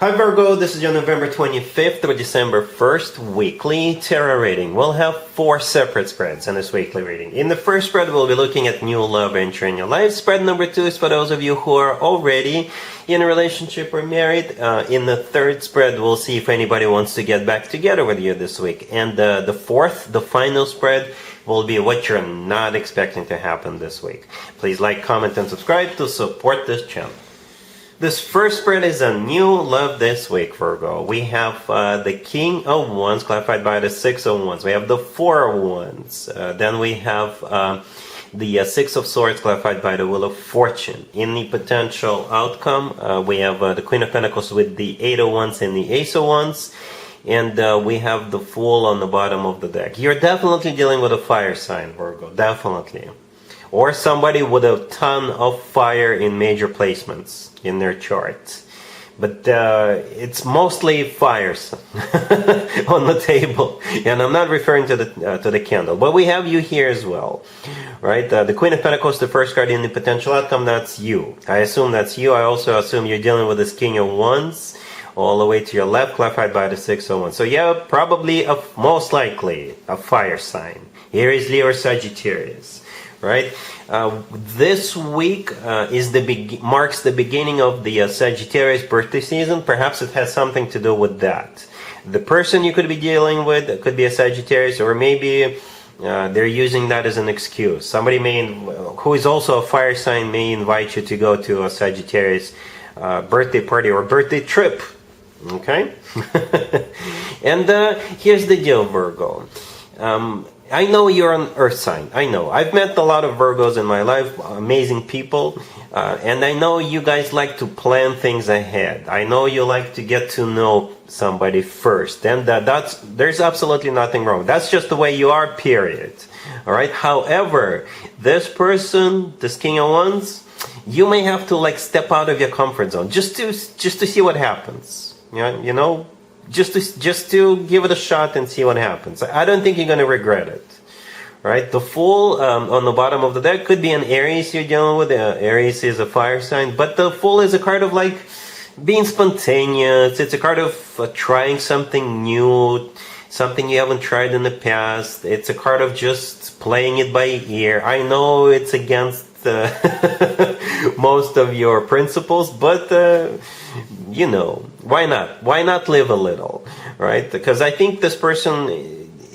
Hi Virgo, this is your November 25th through December 1st weekly tarot reading. We'll have 4 separate spreads in this weekly reading. In the first spread, we'll be looking at new love entering your life. Spread number 2 is for those of you who are already in a relationship or married. In the third spread, we'll see if anybody wants to get back together with you this week. And the fourth, the final spread, will be what you're not expecting to happen this week. Please like, comment, and subscribe to support this channel. This first spread is a new love this week, Virgo. We have the King of Wands clarified by the Six of Wands. We have the Four of Wands. Then we have the Six of Swords clarified by the Wheel of Fortune. In the potential outcome, we have the Queen of Pentacles with the Eight of Wands and the Ace of Wands. And we have the Fool on the bottom of the deck. You're definitely dealing with a fire sign, Virgo. Definitely. Or somebody with a ton of fire in major placements in their chart. But it's mostly fires on the table. And I'm not referring to the candle. But we have you here as well. Right? The Queen of Pentacles, the first card in the potential outcome, that's you. I assume that's you. I also assume you're dealing with this King of Wands all the way to your left, clarified by the Six of Wands. So yeah, probably, most likely, a fire sign. Aries, Leo, or Sagittarius. Right? This week marks the beginning of the Sagittarius birthday season. Perhaps it has something to do with that. The person you could be dealing with could be a Sagittarius, or maybe they're using that as an excuse. Somebody who is also a fire sign may invite you to go to a Sagittarius birthday party or birthday trip. Okay? And here's the deal, Virgo. I know you're an earth sign. I know. I've met a lot of Virgos in my life, amazing people. And I know you guys like to plan things ahead. I know you like to get to know somebody first. And there's absolutely nothing wrong. That's just the way you are, period. All right? However, this person, this King of Wands, you may have to step out of your comfort zone just to see what happens. You know? Just to give it a shot and see what happens. I don't think you're going to regret it. Right? The Fool on the bottom of the deck could be an Aries you're dealing with. Aries is a fire sign. But the Fool is a card of being spontaneous. It's a card of trying something new, something you haven't tried in the past. It's a card of just playing it by ear. I know it's against most of your principles, but you know, why not? Why not live a little, right? Because I think this person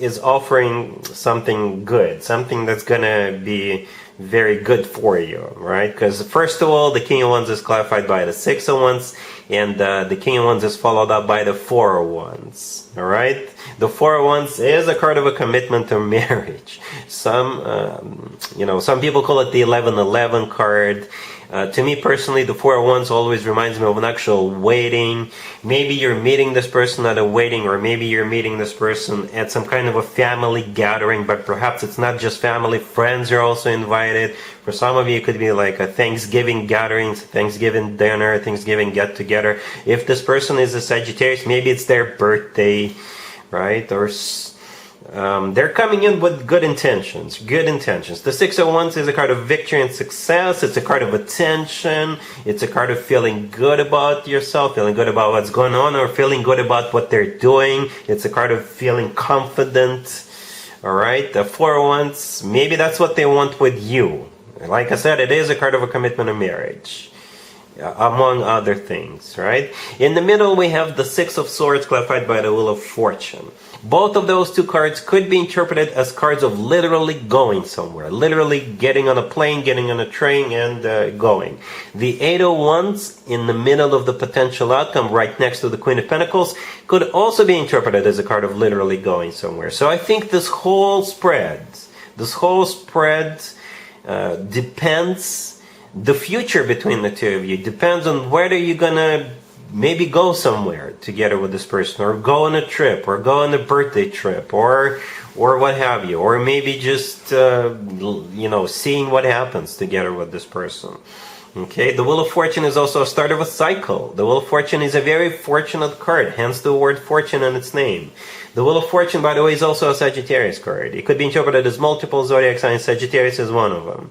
is offering something good, something that's gonna be very good for you, right? Because first of all, the King of Wands is clarified by the Six of Wands, and the King of Wands is followed up by the Four of Wands. All right, the Four of Wands is a card of a commitment to marriage. Some people call it the 11-11 card. To me personally, the Four of Wands always reminds me of an actual wedding. Maybe you're meeting this person at a wedding, or maybe you're meeting this person at some kind of a family gathering, but perhaps it's not just family, friends are also invited. For some of you, it could be like a Thanksgiving gathering, Thanksgiving dinner, Thanksgiving get-together. If this person is a Sagittarius, maybe it's their birthday, right? Or they're coming in with good intentions. Good intentions. The Six of Wands is a card of victory and success. It's a card of attention. It's a card of feeling good about yourself, feeling good about what's going on, or feeling good about what they're doing. It's a card of feeling confident. All right? The Four of Wands, maybe that's what they want with you. Like I said, it is a card of a commitment of marriage, among other things, right? In the middle, we have the Six of Swords clarified by the Wheel of Fortune. Both of those two cards could be interpreted as cards of literally going somewhere, literally getting on a plane, getting on a train, and going. The Eight of Wands in the middle of the potential outcome, right next to the Queen of Pentacles, could also be interpreted as a card of literally going somewhere. So I think this whole spread depends. The future between the two of you depends on whether you're gonna maybe go somewhere together with this person, or go on a trip, or go on a birthday trip, or what have you, or maybe just seeing what happens together with this person. Okay, the Wheel of Fortune is also a start of a cycle. The Wheel of Fortune is a very fortunate card, hence the word fortune in its name. The Wheel of Fortune, by the way, is also a Sagittarius card. It could be interpreted as multiple zodiac signs. Sagittarius is one of them.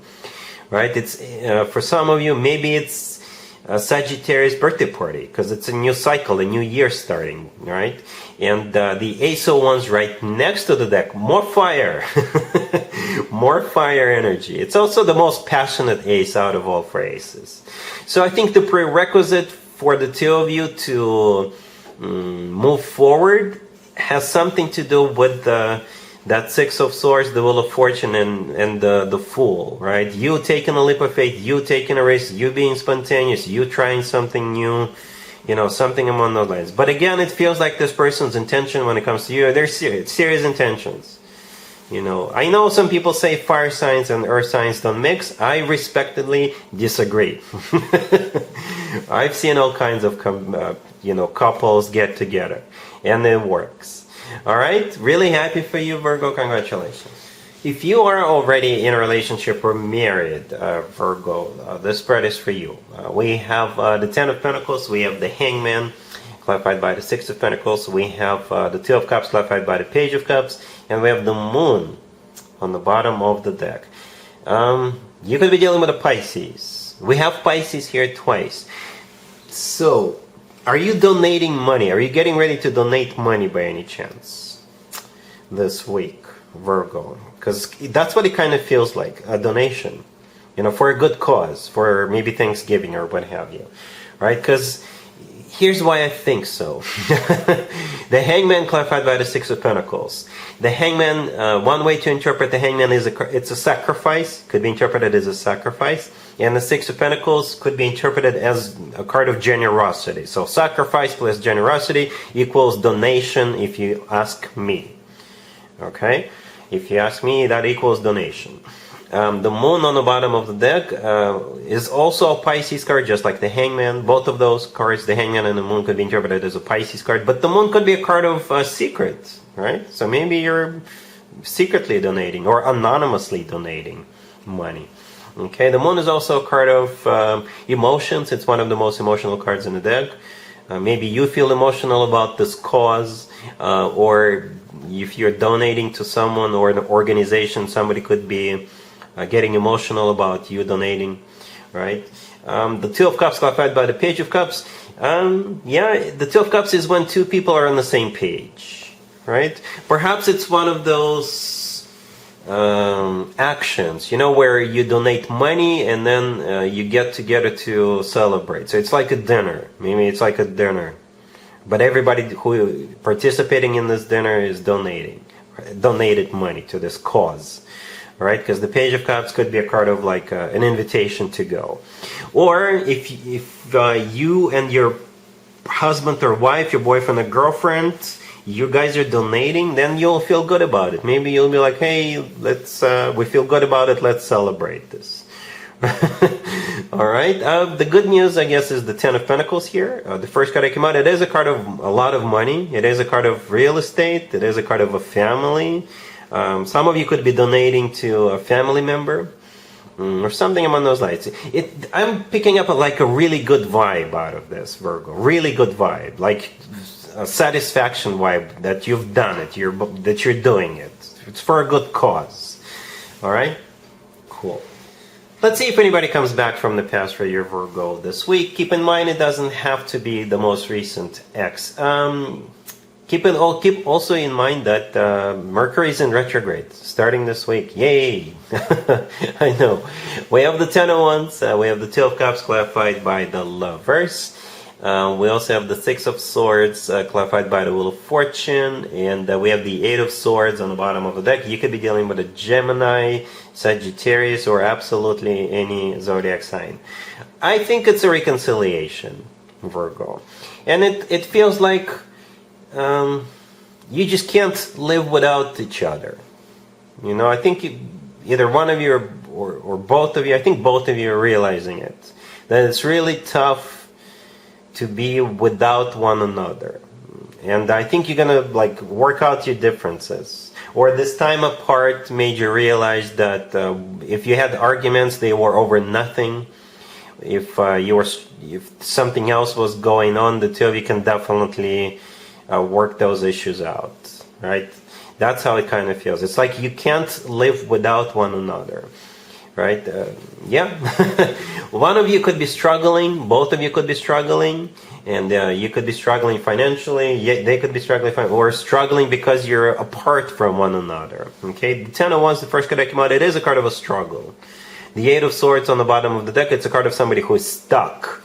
Right? It's for some of you, maybe it's Sagittarius birthday party, because it's a new cycle, a new year starting, right? And the Ace of Wands right next to the deck, more fire, more fire energy. It's also the most passionate ace out of all four aces. So I think the prerequisite for the two of you to move forward has something to do with that Six of Swords, the Wheel of Fortune, and the Fool, right? You taking a leap of faith, you taking a risk, you being spontaneous, you trying something new, you know, something among those lines. But again, it feels like this person's intention when it comes to you, they're serious intentions. You know, I know some people say fire signs and earth signs don't mix. I respectfully disagree. I've seen all kinds of, you know, couples get together, and it works. All right, really happy for you, Virgo. Congratulations. If you are already in a relationship or married, Virgo, this spread is for you. We have the Ten of Pentacles, we have the Hangman, clarified by the Six of Pentacles, we have the Two of Cups, clarified by the Page of Cups, and we have the Moon on the bottom of the deck. You could be dealing with a Pisces. We have Pisces here twice. So, are you donating money? Are you getting ready to donate money by any chance this week, Virgo? Because that's what it kind of feels like, a donation, you know, for a good cause, for maybe Thanksgiving or what have you, right? Because here's why I think so. The Hangman, clarified by the Six of Pentacles. The Hangman, one way to interpret the Hangman is it's a sacrifice, could be interpreted as a sacrifice. And the Six of Pentacles could be interpreted as a card of generosity. So sacrifice plus generosity equals donation, if you ask me. Okay? If you ask me, that equals donation. The Moon on the bottom of the deck is also a Pisces card, just like the Hangman. Both of those cards, the Hangman and the Moon, could be interpreted as a Pisces card. But the Moon could be a card of secrets, right? So maybe you're secretly donating or anonymously donating money. Okay, the Moon is also a card of emotions. It's one of the most emotional cards in the deck. Maybe you feel emotional about this cause, or if you're donating to someone or an organization, somebody could be getting emotional about you donating, right? The Two of Cups, clarified by the Page of Cups. Yeah, the Two of Cups is when two people are on the same page, right? Perhaps it's one of those actions, you know, where you donate money and then you get together to celebrate. So it's like a dinner. Maybe it's like a dinner, but everybody who participating in this dinner is donated money to this cause, right? Because the Page of Cups could be a card of like an invitation to go. Or if you and your husband or wife, your boyfriend or girlfriend, you guys are donating, then you'll feel good about it. Maybe you'll be like, hey, we feel good about it, let's celebrate this. All right, the good news, I guess, is the Ten of Pentacles here. The first card that came out, it is a card of a lot of money. It is a card of real estate. It is a card of a family. Some of you could be donating to a family member or something among those lines. I'm picking up a really good vibe out of this, Virgo. Really good vibe, like a satisfaction vibe that you've done it, that you're doing it. It's for a good cause. All right? Cool. Let's see if anybody comes back from the past for your Virgo this week. Keep in mind, it doesn't have to be the most recent ex. Keep also in mind that Mercury is in retrograde starting this week. Yay! I know. We have the Ten of Wands. We have the Two of Cups clarified by the Lovers. We also have the Six of Swords clarified by the Wheel of Fortune, and we have the Eight of Swords on the bottom of the deck. You could be dealing with a Gemini, Sagittarius, or absolutely any zodiac sign. I think it's a reconciliation, Virgo, and it feels like you just can't live without each other. You know, I think either one of you or both of you, I think both of you are realizing it, that it's really tough to be without one another. And I think you're gonna work out your differences. Or this time apart made you realize that if you had arguments, they were over nothing. If something else was going on, the two of you can definitely work those issues out, right? That's how it kind of feels. It's like you can't live without one another. right? Yeah. One of you could be struggling, both of you could be struggling, and you could be struggling financially, they could be struggling or struggling because you're apart from one another. Okay, the 10 of Wands, the first card that came out, it is a card of a struggle. The 8 of Swords on the bottom of the deck, it's a card of somebody who is stuck.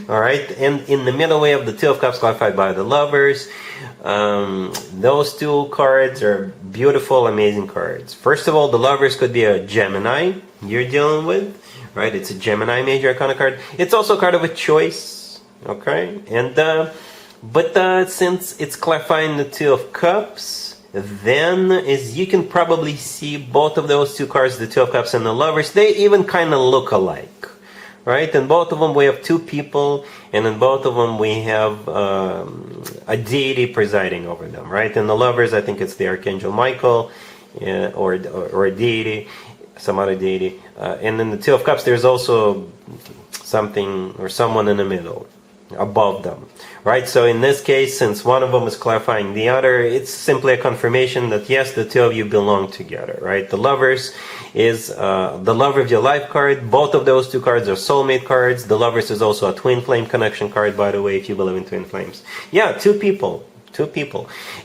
Alright, and in the middle we have the 2 of Cups clarified by the Lovers. Those two cards are beautiful, amazing cards. First of all, the Lovers could be a Gemini you're dealing with, right? It's a Gemini major arcana card. It's also a card of a choice, okay? And but since it's clarifying the 2 of Cups, then as you can probably see, both of those two cards, the 2 of Cups and the Lovers, they even kind of look alike, right? In both of them we have two people, and in both of them we have a deity presiding over them, right? In the Lovers, I think it's the Archangel Michael, or a deity, some other deity, and in the 2 of Cups there's also something or someone in the middle, above them, right? So in this case, since one of them is clarifying the other, it's simply a confirmation that yes, the two of you belong together, right? The Lovers is the love of your life card. Both of those two cards are soulmate cards. The Lovers is also a twin flame connection card, by the way, if you believe in twin flames. Yeah, two people.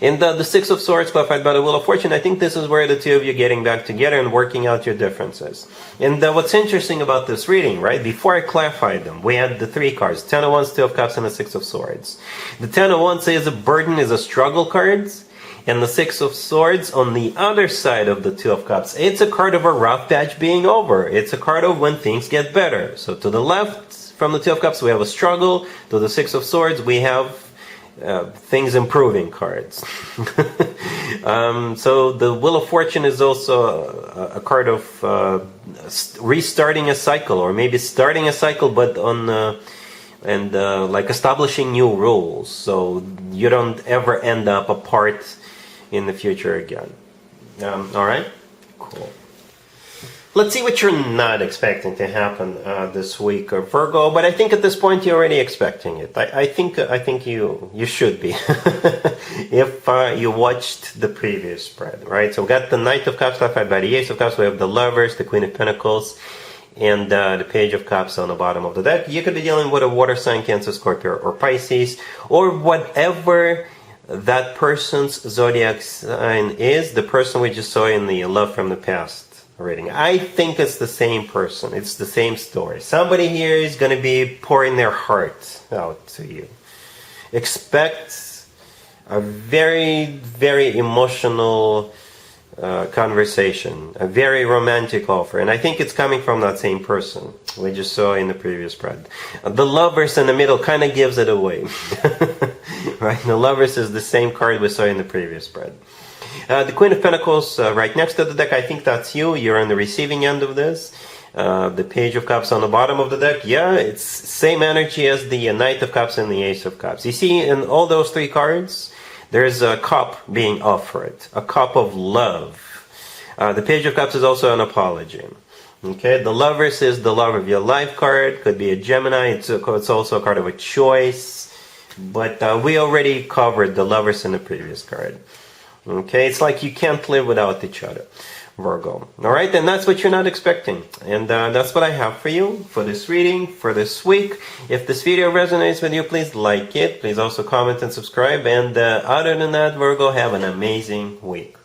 And the 6 of Swords clarified by the Wheel of Fortune, I think this is where the two of you are getting back together and working out your differences. And what's interesting about this reading, right, before I clarified them, we had the 3 cards, 10 of Wands, 2 of Cups, and the 6 of Swords. The 10 of Wands says a burden is a struggle cards, and the 6 of Swords on the other side of the 2 of Cups, it's a card of a rough patch being over. It's a card of when things get better. So to the left from the 2 of Cups we have a struggle, to the 6 of Swords we have things improving cards. So the Wheel of Fortune is also a card of restarting a cycle, or maybe starting a cycle, but on like establishing new rules, so you don't ever end up apart in the future again. All right, cool. Let's see what you're not expecting to happen this week, Virgo. But I think at this point you're already expecting it. I think you should be if you watched the previous spread, right? So we got the Knight of Cups clarified by the Ace of Cups. We have the Lovers, the Queen of Pentacles, and the Page of Cups on the bottom of the deck. You could be dealing with a water sign, Cancer, Scorpio, or Pisces, or whatever that person's zodiac sign is. The person we just saw in the Love from the Past reading. I think it's the same person. It's the same story. Somebody here is going to be pouring their heart out to you. Expect a very, very emotional conversation, a very romantic offer, and I think it's coming from that same person we just saw in the previous spread. The Lovers in the middle kind of gives it away. Right? The Lovers is the same card we saw in the previous spread. The Queen of Pentacles right next to the deck, I think that's you. You're on the receiving end of this. The Page of Cups on the bottom of the deck, yeah, it's same energy as the Knight of Cups and the Ace of Cups. You see, in all those 3 cards, there's a cup being offered, a cup of love. The Page of Cups is also an apology. Okay, the Lovers is the love of your life card, could be a Gemini, it's also a card of a choice, but we already covered the Lovers in the previous card. Okay, it's like you can't live without each other, Virgo. Alright, and that's what you're not expecting. And that's what I have for you for this reading, for this week. If this video resonates with you, please like it. Please also comment and subscribe. And other than that, Virgo, have an amazing week.